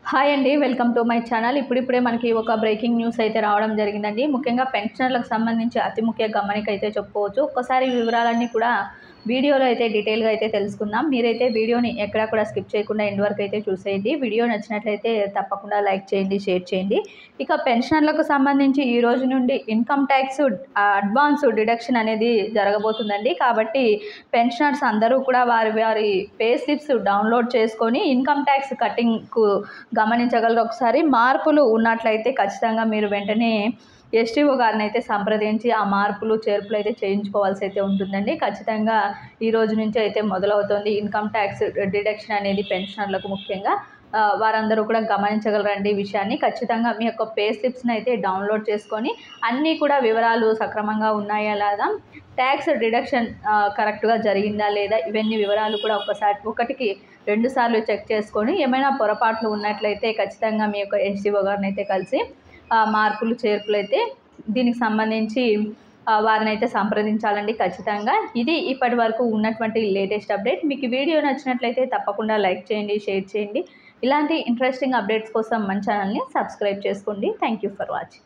Hi అండి. Welcome to my channel. ఇప్పుడిప్పుడే మనకి ఒక బ్రేకింగ్ న్యూస్ అయితే రావడం జరిగిందండి. ముఖ్యంగా పెన్షనర్లకు సంబంధించి అతి ముఖ్య గమనిక అయితే చెప్పుకోవచ్చు. ఒక్కసారి వివరాలన్నీ కూడా వీడియోలో అయితే డీటెయిల్‌గా అయితే తెలుసుకుందాం. మీరైతే వీడియోని ఎక్కడా కూడా స్కిప్ చేయకుండా ఎండ్ వరకు అయితే చూసేయండి. వీడియో నచ్చినట్లయితే తప్పకుండా లైక్ చేయండి, షేర్ చేయండి. ఇక పెన్షనర్లకు సంబంధించి ఈ రోజు నుండి ఇన్‌కమ్ ట్యాక్స్ అడ్వాన్స్ డిడక్షన్ అనేది జరగబోతుందండి. కాబట్టి పెన్షనర్స్ అందరూ కూడా వారి వారి పే స్లిప్స్ డౌన్‌లోడ్ చేసుకొని ఇన్‌కమ్ ట్యాక్స్ కటింగ్‌కు గమనించగలరు. ఒకసారి మార్పులు ఉన్నట్లయితే ఖచ్చితంగా మీరు వెంటనే ఎస్టీఓ గారిని అయితే సంప్రదించి ఆ మార్పులు చేర్పులు అయితే చేయించుకోవాల్సి అయితే ఉంటుందండి. ఖచ్చితంగా ఈ రోజు నుంచి అయితే మొదలవుతుంది ఇన్కమ్ ట్యాక్స్ డిడక్షన్ అనేది పెన్షనర్లకు ముఖ్యంగా. వారందరూ కూడా గమనించగలరండి ఈ విషయాన్ని. ఖచ్చితంగా మీ యొక్క పే స్లిప్స్ని అయితే డౌన్లోడ్ చేసుకొని అన్నీ కూడా వివరాలు సక్రమంగా ఉన్నాయా లేదా, ట్యాక్స్ డిడక్షన్ కరెక్ట్గా జరిగిందా లేదా, ఇవన్నీ వివరాలు కూడా ఒకటికి 2 సార్లు చెక్ చేసుకొని ఏమైనా పొరపాట్లు ఉన్నట్లయితే ఖచ్చితంగా మీ యొక్క ఎస్టీఓ గారిని అయితే కలిసి మార్పులు చేర్పులు అయితే దీనికి సంబంధించి వారిని అయితే సంప్రదించాలండి ఖచ్చితంగా. ఇది ఇప్పటి వరకు ఉన్నటువంటి లేటెస్ట్ అప్డేట్. మీకు వీడియో నచ్చినట్లయితే తప్పకుండా లైక్ చేయండి, షేర్ చేయండి. ఇలాంటి ఇంట్రెస్టింగ్ అప్డేట్స్ కోసం మన ఛానల్ని సబ్స్క్రైబ్ చేసుకోండి. Thank you for watching.